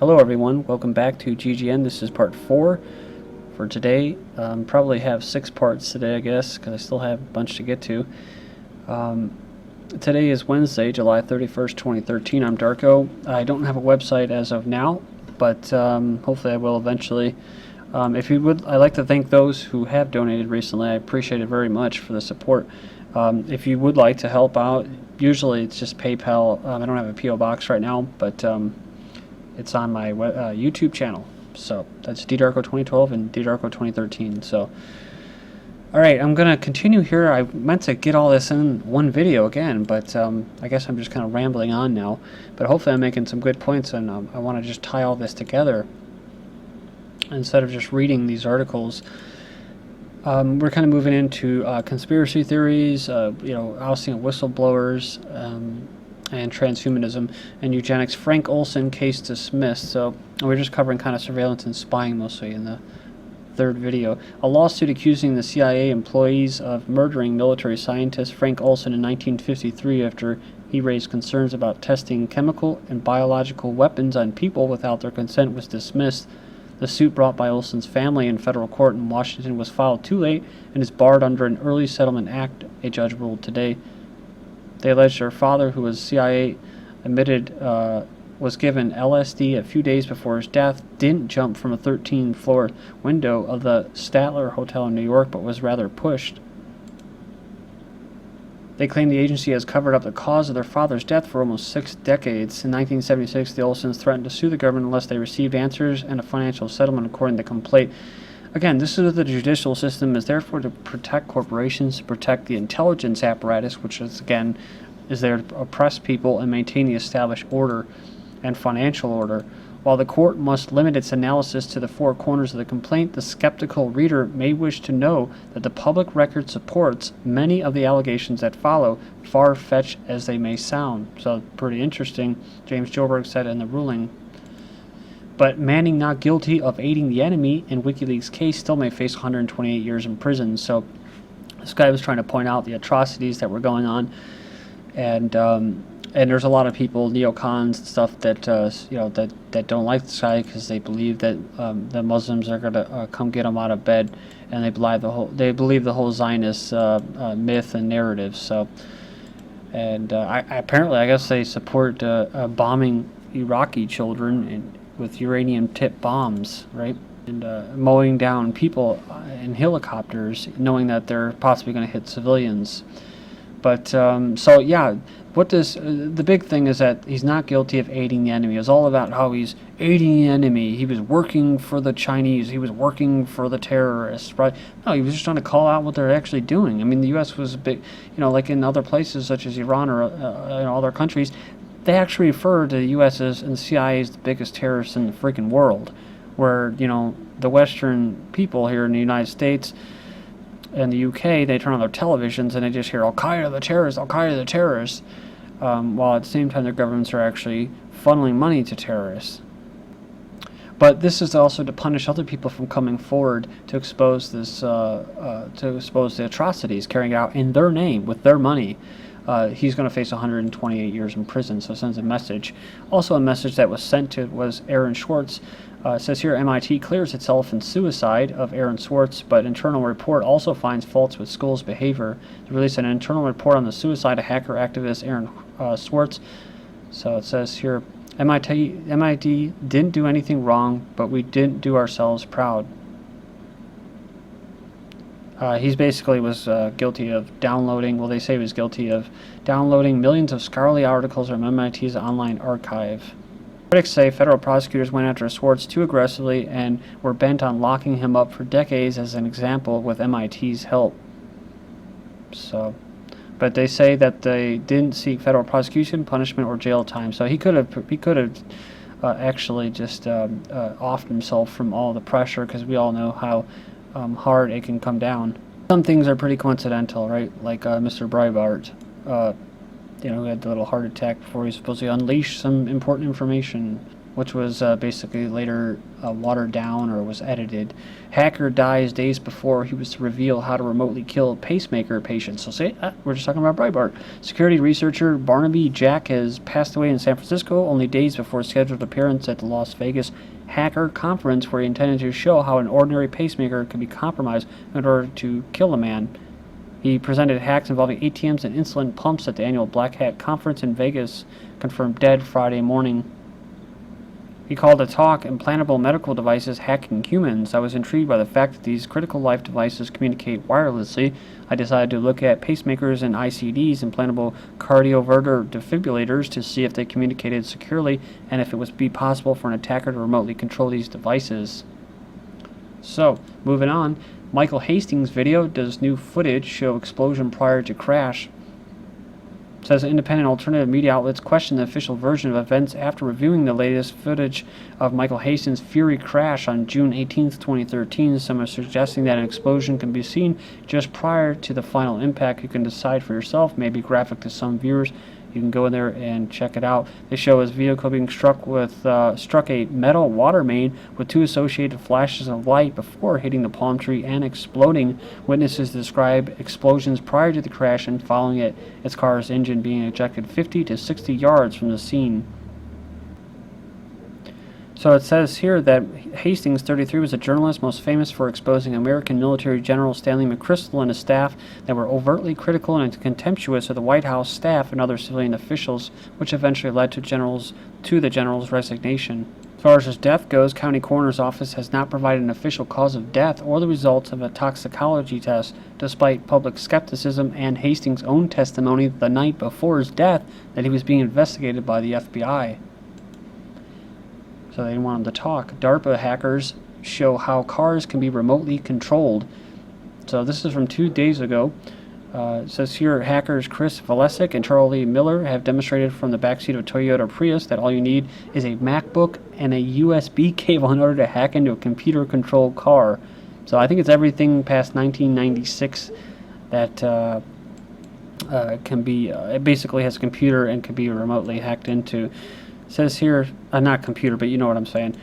Hello everyone, welcome back to GGN. This is part 4 for today. Probably have 6 parts today, I guess, because I still have a bunch to get to. Today is Wednesday, July 31st, 2013. I'm Darko. I don't have a website as of now, but hopefully I will eventually. If you would, I'd like to thank those who have donated recently. I appreciate it very much for the support. If you would like to help out, usually it's just PayPal. I don't have a P.O. box right now, but it's on my YouTube channel. So that's DDarko2012 and DDarko2013. So, all right, I'm gonna continue here. I meant to get all this in one video again, but I guess I'm just kind of rambling on now. But hopefully I'm making some good points, and I want to just tie all this together instead of just reading these articles. We're kind of moving into conspiracy theories, ousting of whistleblowers, and transhumanism and eugenics. Frank Olson case dismissed. So we're just covering kind of surveillance and spying mostly in the third video. A lawsuit accusing the CIA employees of murdering military scientist Frank Olson in 1953 after he raised concerns about testing chemical and biological weapons on people without their consent was dismissed. The suit brought by Olson's family in federal court in Washington was filed too late and is barred under an Early Settlement Act, a judge ruled today. They alleged their father, who was CIA admitted was given LSD a few days before his death, didn't jump from a 13th-floor window of the Statler Hotel in New York, but was rather pushed. They claim the agency has covered up the cause of their father's death for almost 6 decades. In 1976, the Olsons threatened to sue the government unless they received answers and a financial settlement, according to the complaint. Again, this is the judicial system is therefore to protect corporations, to protect the intelligence apparatus, which is, again, is there to oppress people and maintain the established order and financial order. While the court must limit its analysis to the 4 corners of the complaint, the skeptical reader may wish to know that the public record supports many of the allegations that follow, far-fetched as they may sound. So, pretty interesting. James Joberg said in the ruling. But Manning, not guilty of aiding the enemy in WikiLeaks' case, still may face 128 years in prison. So this guy was trying to point out the atrocities that were going on, and there's a lot of people, neocons and stuff, that that don't like this guy because they believe that the Muslims are gonna come get them out of bed, and they believe the whole Zionist myth and narrative. So, and apparently, I guess they support bombing Iraqi children with uranium-tipped bombs, right? And mowing down people in helicopters, knowing that they're possibly going to hit civilians. But, so yeah, what does, the big thing is that he's not guilty of aiding the enemy. It's all about how he's aiding the enemy. He was working for the Chinese. He was working for the terrorists, right? No, he was just trying to call out what they're actually doing. I mean, the U.S. was a big, like in other places such as Iran or other countries, they actually refer to the U.S. and the CIA as the biggest terrorists in the freaking world, where, the Western people here in the United States and the UK, they turn on their televisions and they just hear Al-Qaeda the terrorists, Al-Qaeda the terrorists, while at the same time their governments are actually funneling money to terrorists. But this is also to punish other people from coming forward to expose this, to expose the atrocities carrying out in their name, with their money. He's going to face 128 years in prison, so it sends a message. Also a message that was sent to was Aaron Swartz. It says here, MIT clears itself in suicide of Aaron Swartz, but internal report also finds faults with school's behavior. They released an internal report on the suicide of hacker activist Aaron Swartz. So it says here, MIT didn't do anything wrong, but we didn't do ourselves proud. He's basically was guilty of downloading, well, they say he was guilty of downloading millions of scholarly articles from MIT's online archive. Critics say federal prosecutors went after Swartz too aggressively and were bent on locking him up for decades as an example with MIT's help. So, but they say that they didn't seek federal prosecution, punishment, or jail time. So he could have actually just offed himself from all the pressure, because we all know how hard it can come down. Some things are pretty coincidental, right? Like Mr. Breitbart, who had the little heart attack before he was supposed to unleash some important information. which was basically later watered down or was edited. Hacker dies days before he was to reveal how to remotely kill pacemaker patients. So say, we're just talking about Breitbart. Security researcher Barnaby Jack has passed away in San Francisco only days before a scheduled appearance at the Las Vegas Hacker Conference, where he intended to show how an ordinary pacemaker could be compromised in order to kill a man. He presented hacks involving ATMs and insulin pumps at the annual Black Hat Conference in Vegas, confirmed dead Friday morning. He called the talk Implantable Medical Devices Hacking Humans. I was intrigued by the fact that these critical life devices communicate wirelessly. I decided to look at pacemakers and ICDs, implantable cardioverter defibrillators, to see if they communicated securely and if it would be possible for an attacker to remotely control these devices. So, moving on, Michael Hastings' video, does new footage show explosion prior to crash? Says independent alternative media outlets question the official version of events after reviewing the latest footage of Michael Hastings' Fury crash on June 18, 2013. Some are suggesting that an explosion can be seen just prior to the final impact. You can decide for yourself, maybe graphic to some viewers. You can go in there and check it out. They show his vehicle being struck a metal water main with 2 associated flashes of light before hitting the palm tree and exploding. Witnesses describe explosions prior to the crash, and following it, its car's engine being ejected 50 to 60 yards from the scene. So it says here that Hastings, 33, was a journalist most famous for exposing American military General Stanley McChrystal and his staff that were overtly critical and contemptuous of the White House staff and other civilian officials, which eventually led to the general's resignation. As far as his death goes, County Coroner's Office has not provided an official cause of death or the results of a toxicology test, despite public skepticism and Hastings' own testimony the night before his death that he was being investigated by the FBI. So they didn't want him to talk. DARPA hackers show how cars can be remotely controlled. So this is from 2 days ago. It says here, hackers Chris Valesic and Charlie Miller have demonstrated from the backseat of a Toyota Prius that all you need is a MacBook and a USB cable in order to hack into a computer-controlled car. So I think it's everything past 1996 that can be, it basically has a computer and can be remotely hacked into. It says here, not computer, but you know what I'm saying,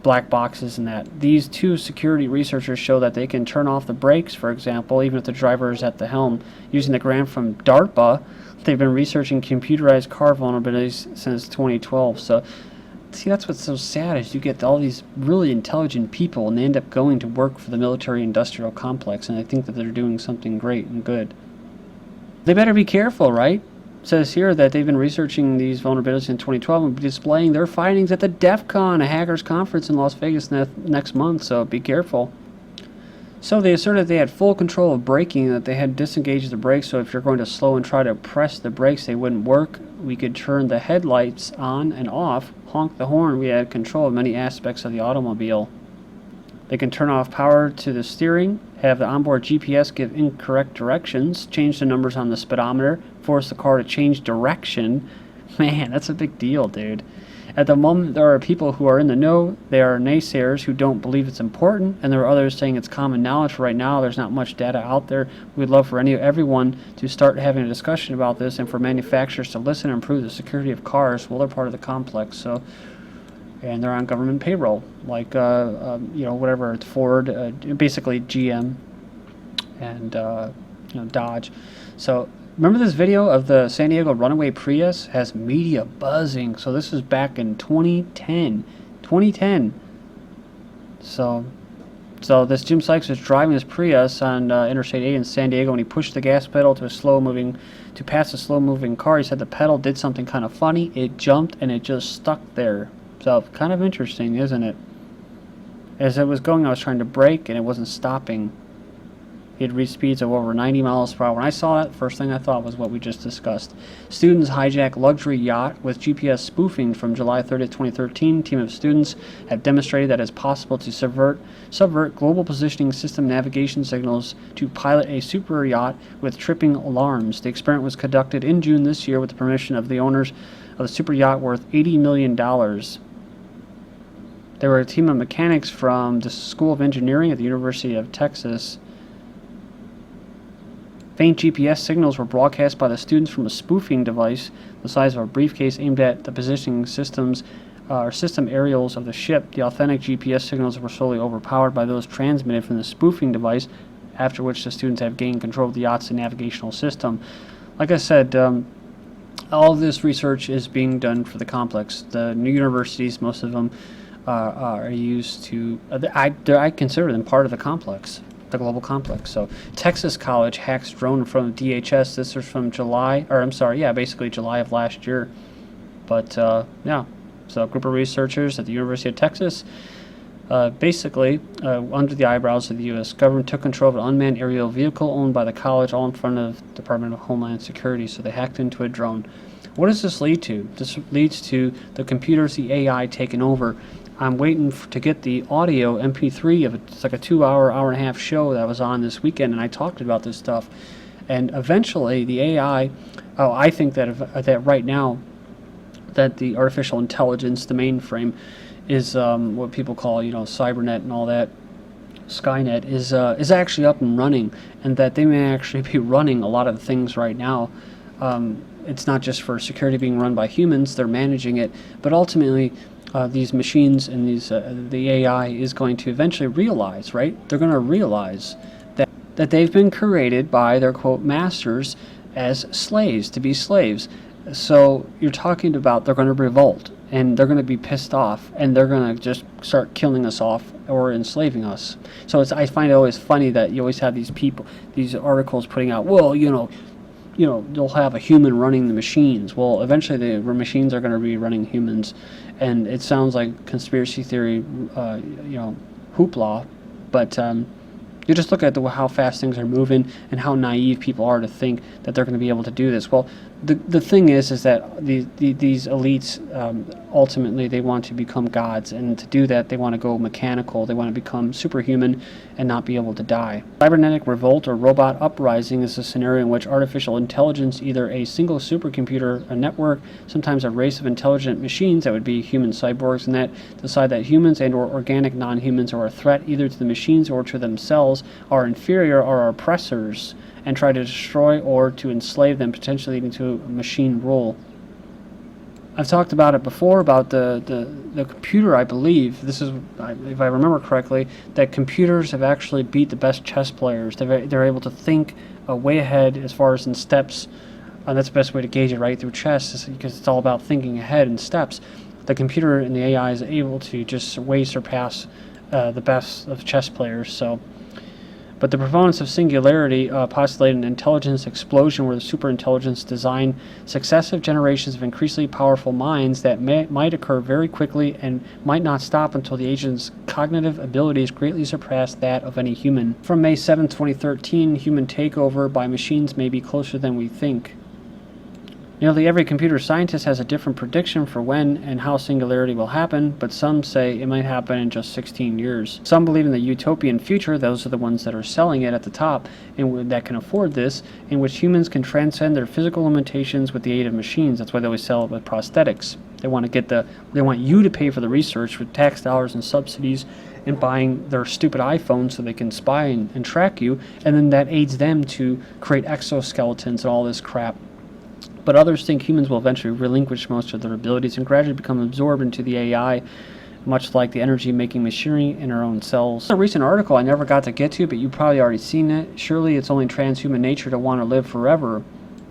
black boxes and that. These 2 security researchers show that they can turn off the brakes, for example, even if the driver is at the helm. Using the grant from DARPA, they've been researching computerized car vulnerabilities since 2012. So, see, that's what's so sad, is you get all these really intelligent people and they end up going to work for the military-industrial complex, and they think that they're doing something great and good. They better be careful, right? It says here that they've been researching these vulnerabilities in 2012 and displaying their findings at the DEF CON, a hackers conference in Las Vegas next month, so be careful. So they asserted they had full control of braking, that they had disengaged the brakes, so if you're going to slow and try to press the brakes, they wouldn't work. We could turn the headlights on and off, honk the horn. We had control of many aspects of the automobile. They can turn off power to the steering, have the onboard GPS give incorrect directions, change the numbers on the speedometer, force the car to change direction. Man, that's a big deal, dude. At the moment, there are people who are in the know. There are naysayers who don't believe it's important, and there are others saying it's common knowledge. Right now, there's not much data out there. We'd love for everyone to start having a discussion about this, and for manufacturers to listen and improve the security of cars. Well, they're part of the complex, so, and they're on government payroll, like whatever, it's Ford, basically GM, and Dodge. So remember this video of the San Diego runaway Prius? Has media buzzing. So this is back in 2010. So this Jim Sykes was driving his Prius on Interstate 8 in San Diego, and he pushed the gas pedal to pass a slow-moving car. He said the pedal did something kind of funny. It jumped, and it just stuck there. So kind of interesting, isn't it? As it was going, I was trying to brake, and it wasn't stopping. He had reached speeds of over 90 miles per hour. When I saw that, the first thing I thought was what we just discussed. Students hijack luxury yacht with GPS spoofing from July 30, 2013. Team of students have demonstrated that it's possible to subvert global positioning system navigation signals to pilot a super yacht with tripping alarms. The experiment was conducted in June this year with the permission of the owners of the super yacht worth $80 million. They were a team of mechanics from the School of Engineering at the University of Texas. Faint GPS signals were broadcast by the students from a spoofing device the size of a briefcase aimed at the positioning system's or system aerials of the ship. The authentic GPS signals were slowly overpowered by those transmitted from the spoofing device, after which the students have gained control of the yacht's navigational system. Like I said, all of this research is being done for the complex. The new universities, most of them, are used to, I consider them part of the complex, the global complex. So Texas College hacks drone from DHS. This was from basically July of last year. But yeah, so a group of researchers at the University of Texas, basically under the eyebrows of the U.S. government, took control of an unmanned aerial vehicle owned by the college, all in front of the Department of Homeland Security. So they hacked into a drone. What does this lead to? This leads to the computers, the AI taking over. I'm waiting to get the audio MP3 of it. It's like a 2-hour, hour-and-a-half show that was on this weekend, and I talked about this stuff. And eventually, the AI, I think that right now, that the artificial intelligence, the mainframe, is what people call, Cybernet and all that, Skynet, is actually up and running, and that they may actually be running a lot of things right now. It's not just for security being run by humans; they're managing it, but ultimately, these machines and the AI is going to eventually realize, right? They're going to realize that they've been created by their quote masters as slaves, to be slaves. So you're talking about they're going to revolt, and they're going to be pissed off, and they're going to just start killing us off or enslaving us. So I find it always funny that you always have these people, these articles putting out, well, you'll have a human running the machines. Well, eventually the machines are going to be running humans, and it sounds like conspiracy theory, hoopla, but you just look at how fast things are moving and how naive people are to think that they're going to be able to do this. Well, the thing is that these elites, ultimately, they want to become gods, and to do that, they want to go mechanical. They want to become superhuman and not be able to die. Cybernetic revolt or robot uprising is a scenario in which artificial intelligence, either a single supercomputer, a network, sometimes a race of intelligent machines that would be human cyborgs, and that decide that humans and or organic non-humans are a threat either to the machines or to themselves, are inferior or are oppressors, and try to destroy or to enslave them, potentially leading to a machine rule. I've talked about it before, about the computer, I believe, this is, if I remember correctly, that computers have actually beat the best chess players. They're able to think way ahead as far as in steps, and that's the best way to gauge it, right, through chess, because it's all about thinking ahead in steps. The computer and the AI is able to just way surpass the best of chess players, so... But the proponents of singularity postulate an intelligence explosion where the superintelligence design successive generations of increasingly powerful minds that might occur very quickly and might not stop until the agent's cognitive abilities greatly surpass that of any human. From May 7, 2013, human takeover by machines may be closer than we think. Nearly every computer scientist has a different prediction for when and how singularity will happen, but some say it might happen in just 16 years. Some believe in the utopian future, those are the ones that are selling it at the top, and that can afford this, in which humans can transcend their physical limitations with the aid of machines. That's why they always sell it with prosthetics. They want you to pay for the research with tax dollars and subsidies and buying their stupid iPhone so they can spy and track you, and then that aids them to create exoskeletons and all this crap. But others think humans will eventually relinquish most of their abilities and gradually become absorbed into the AI, much like the energy-making machinery in our own cells. A recent article I never got to get to, but you've probably already seen it. Surely it's only transhuman nature to want to live forever.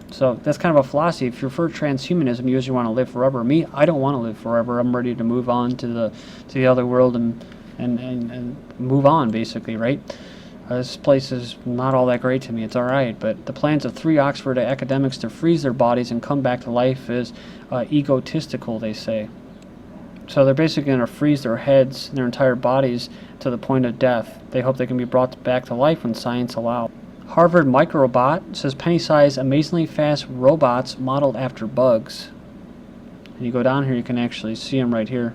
So that's kind of a philosophy. If you're for transhumanism, you usually want to live forever. Me, I don't want to live forever. I'm ready to move on to the other world and move on, basically, right? This place is not all that great to me. It's all right, but the plans of 3 Oxford academics to freeze their bodies and come back to life is egotistical, they say. So they're basically going to freeze their heads and their entire bodies to the point of death. They hope they can be brought back to life when science allows. Harvard Microbot says penny-sized, amazingly fast robots modeled after bugs. And you go down here, you can actually see them right here.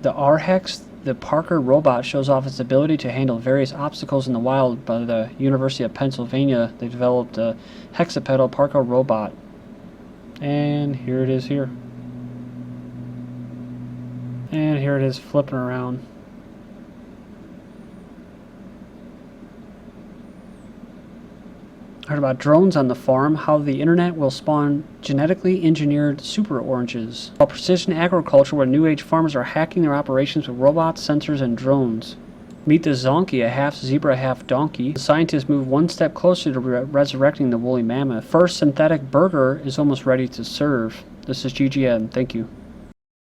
The RHEX, the Parker robot, shows off its ability to handle various obstacles in the wild. By the University of Pennsylvania, they developed a hexapedal Parker robot. And here it is here. And here it is flipping around. Heard about drones on the farm, how the internet will spawn genetically engineered super oranges. While precision agriculture, where new age farmers are hacking their operations with robots, sensors, and drones. Meet the zonkey, a half zebra, half donkey. The scientists move one step closer to resurrecting the woolly mammoth. First synthetic burger is almost ready to serve. This is GGN. Thank you.